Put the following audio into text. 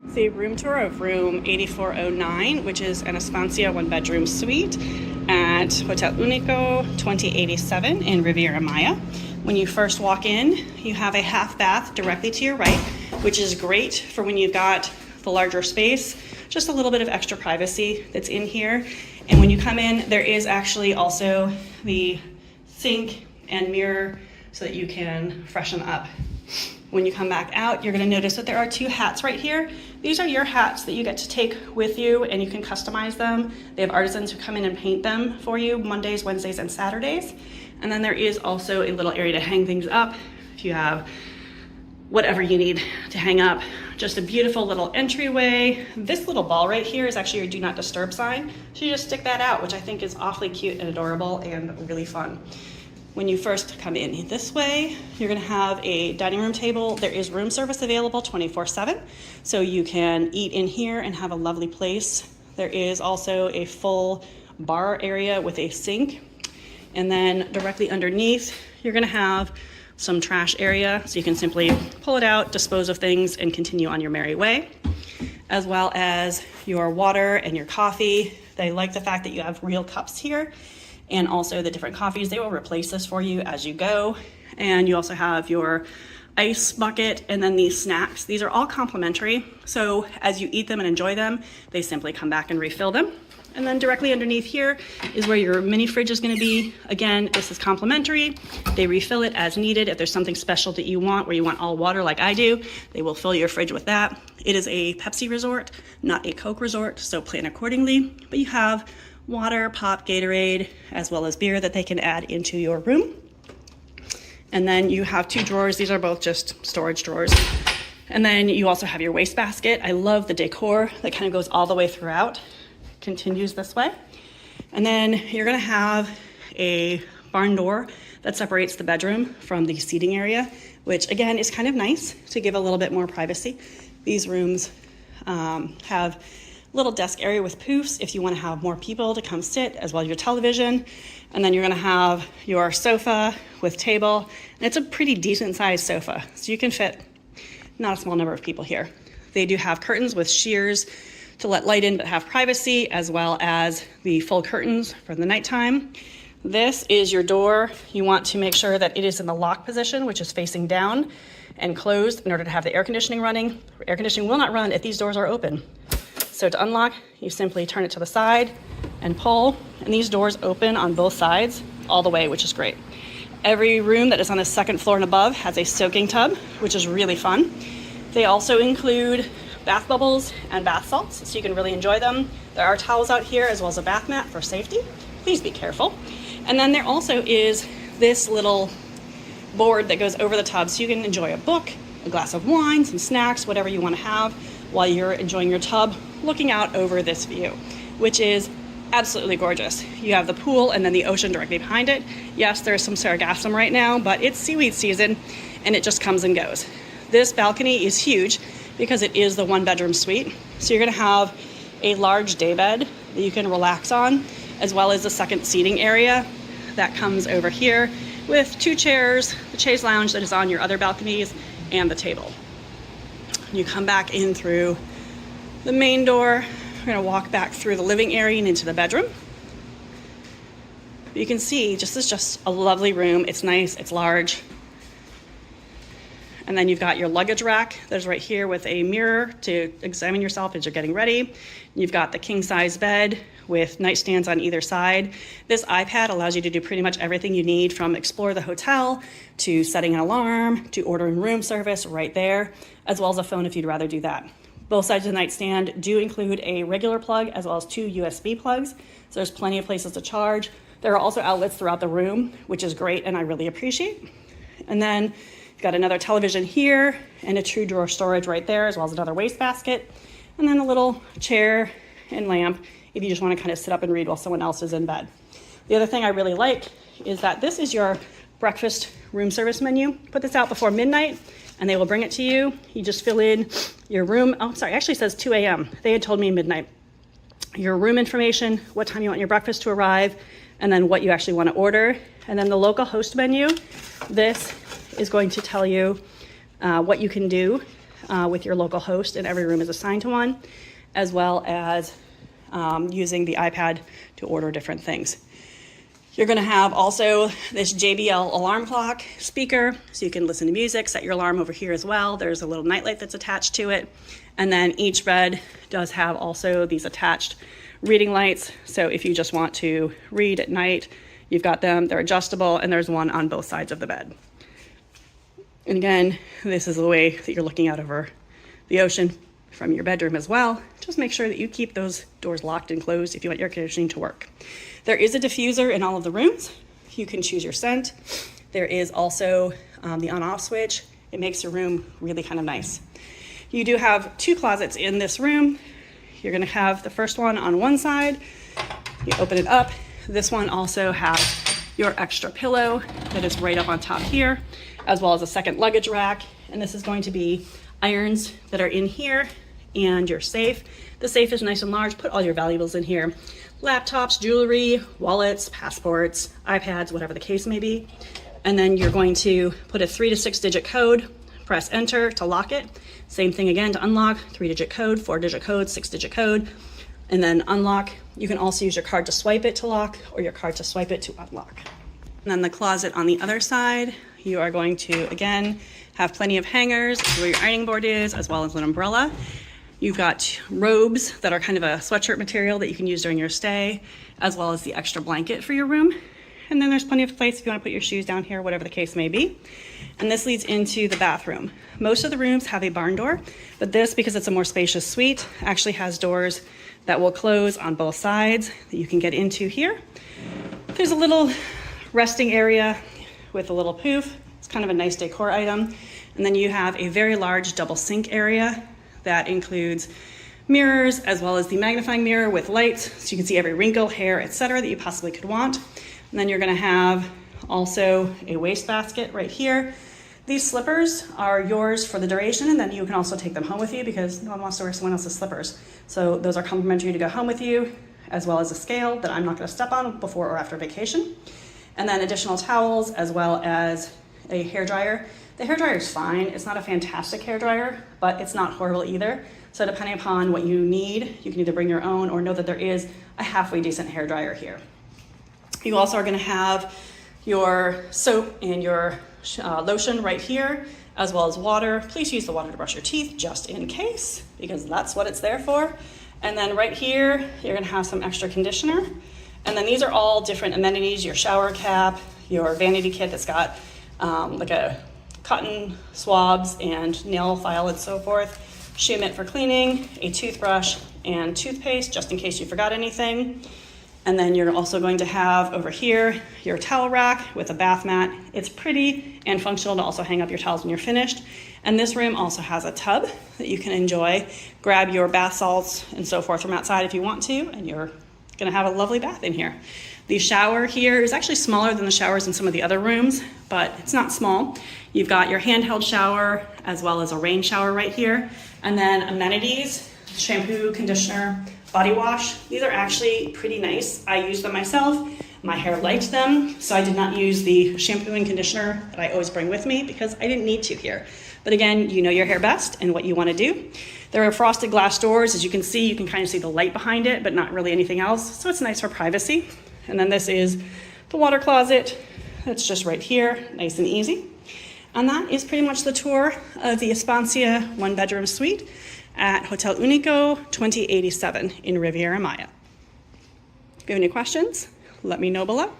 It's a room tour of room 8409, which is an Estancia one-bedroom suite at Hotel Unico 2087 in Riviera Maya. When you first walk in, you have a half bath directly to your right, which is great for when you've got the larger space, just a little bit of extra privacy that's in here. And when you come in, there is actually also the sink and mirror so that you can freshen up. When you come back out, you're gonna notice that there are two hats right here. These are your hats that you get to take with you and you can customize them. They have artisans who come in and paint them for you Mondays, Wednesdays, and Saturdays. And then there is also a little area to hang things up if you have whatever you need to hang up. Just a beautiful little entryway. This little ball right here is actually your do not disturb sign. So you just stick that out, which I think is awfully cute and adorable and really fun. When you first come in this way, you're gonna have a dining room table. There is room service available 24/7, so you can eat in here and have a lovely place. There is also a full bar area with a sink. And then directly underneath, you're gonna have some trash area, so you can simply pull it out, dispose of things, and continue on your merry way, as well as your water and your coffee. They like the fact that you have real cups here, and also the different coffees. They will replace this for you as you go. And you also have your ice bucket and then these snacks. These are all complimentary. So as you eat them and enjoy them, they simply come back and refill them. And then directly underneath here is where your mini fridge is gonna be. Again, this is complimentary. They refill it as needed. If there's something special that you want, where you want all water like I do, they will fill your fridge with that. It is a Pepsi resort, not a Coke resort, so plan accordingly. But you have water, pop, Gatorade, as well as beer that they can add into your room. And then you have two drawers. These are both just storage drawers. And then you also have your wastebasket. I love the decor that kind of goes all the way throughout, continues this way. And then you're gonna have a barn door that separates the bedroom from the seating area, which again is kind of nice to give a little bit more privacy. These rooms have little desk area with poofs if you want to have more people to come sit, as well as your television. And then you're going to have your sofa with table. And it's a pretty decent sized sofa, so you can fit not a small number of people here. They do have curtains with shears to let light in but have privacy, as well as the full curtains for the nighttime. This is your door. You want to make sure that it is in the lock position, which is facing down and closed in order to have the air conditioning running. Air conditioning will not run if these doors are open. So to unlock, you simply turn it to the side and pull, and these doors open on both sides all the way, which is great. Every room that is on the second floor and above has a soaking tub, which is really fun. They also include bath bubbles and bath salts, so you can really enjoy them. There are towels out here, as well as a bath mat for safety. Please be careful. And then there also is this little board that goes over the tub, so you can enjoy a book, a glass of wine, some snacks, whatever you want to have while you're enjoying your tub, looking out over this view, which is absolutely gorgeous. You have the pool and then the ocean directly behind it. Yes, there's some sargassum right now, but it's seaweed season and it just comes and goes. This balcony is huge because it is the one-bedroom suite. So you're gonna have a large day bed that you can relax on, as well as a second seating area that comes over here with two chairs, the chaise lounge that is on your other balconies, and the table. You come back in through the main door. We're gonna walk back through the living area and into the bedroom. You can see this is just a lovely room. It's nice, it's large. And then you've got your luggage rack. There's right here with a mirror to examine yourself as you're getting ready. You've got the king size bed with nightstands on either side. This iPad allows you to do pretty much everything you need, from explore the hotel to setting an alarm to ordering room service right there, as well as a phone if you'd rather do that. Both sides of the nightstand do include a regular plug as well as two USB plugs, so there's plenty of places to charge. There are also outlets throughout the room, which is great and I really appreciate. And then you've got another television here and a true drawer storage right there, as well as another wastebasket, and then a little chair and lamp if you just want to kind of sit up and read while someone else is in bed. The other thing I really like is that this is your breakfast room service menu. Put this out before midnight and they will bring it to you. You just fill in your room. Oh, sorry, it actually says 2 a.m. They had told me midnight. Your room information, what time you want your breakfast to arrive, and then what you actually want to order. And then the local host menu, this is going to tell you what you can do with your local host, and every room is assigned to one, as well as using the iPad to order different things. You're going to have also this JBL alarm clock speaker, so you can listen to music, set your alarm over here as well. There's a little nightlight that's attached to it. And then each bed does have also these attached reading lights. So if you just want to read at night, you've got them. They're adjustable, and there's one on both sides of the bed. And again, this is the way that you're looking out over the ocean from your bedroom as well. Just make sure that you keep those doors locked and closed if you want your air conditioning to work. There is a diffuser in all of the rooms. You can choose your scent. There is also the on-off switch. It makes your room really kind of nice. You do have 2 closets in this room. You're gonna have the first one on one side. You open it up. This one also has your extra pillow that is right up on top here, as well as a second luggage rack. And this is going to be irons that are in here, and your safe. The safe is nice and large. Put all your valuables in here. Laptops, jewelry, wallets, passports, iPads, whatever the case may be. And then you're going to put a 3 to 6 digit code, press enter to lock it. Same thing again to unlock, 3-digit code, 4-digit code, 6-digit code, and then unlock. You can also use your card to swipe it to lock, or your card to swipe it to unlock. And then the closet on the other side, you are going to, again, have plenty of hangers where your ironing board is, as well as an umbrella. You've got robes that are kind of a sweatshirt material that you can use during your stay, as well as the extra blanket for your room. And then there's plenty of place if you want to put your shoes down here, whatever the case may be. And this leads into the bathroom. Most of the rooms have a barn door, but this, because it's a more spacious suite, actually has doors that will close on both sides that you can get into here. There's a little resting area with a little poof. It's kind of a nice decor item. And then you have a very large double sink area that includes mirrors, as well as the magnifying mirror with lights, so you can see every wrinkle, hair, etc. that you possibly could want. And then you're gonna have also a wastebasket right here. These slippers are yours for the duration, and then you can also take them home with you because no one wants to wear someone else's slippers. So those are complimentary to go home with you, as well as a scale that I'm not gonna step on before or after vacation. And then additional towels, as well as a hairdryer. The hairdryer is fine. It's not a fantastic hairdryer, but it's not horrible either. So depending upon what you need, you can either bring your own or know that there is a halfway decent hairdryer here. You also are gonna have your soap and your lotion right here, as well as water. Please use the water to brush your teeth just in case, because that's what it's there for. And then right here, you're gonna have some extra conditioner. And then these are all different amenities, your shower cap, your vanity kit that's got like a cotton swabs and nail file and so forth, shoe mitt for cleaning, a toothbrush, and toothpaste just in case you forgot anything. And then you're also going to have over here your towel rack with a bath mat. It's pretty and functional to also hang up your towels when you're finished. And this room also has a tub that you can enjoy. Grab your bath salts and so forth from outside if you want to, and you're gonna have a lovely bath in here. The shower here is actually smaller than the showers in some of the other rooms, but it's not small. You've got your handheld shower as well as a rain shower right here. And then amenities, shampoo, conditioner, body wash. These are actually pretty nice. I use them myself. My hair liked them, so I did not use the shampoo and conditioner that I always bring with me because I didn't need to here. But again, you know your hair best and what you want to do. There are frosted glass doors. As you can see, you can kind of see the light behind it, but not really anything else. So it's nice for privacy. And then this is the water closet. That's just right here, nice and easy. And that is pretty much the tour of the Estancia one-bedroom suite at Hotel Unico 2087 in Riviera Maya. If you have any questions, let me know below.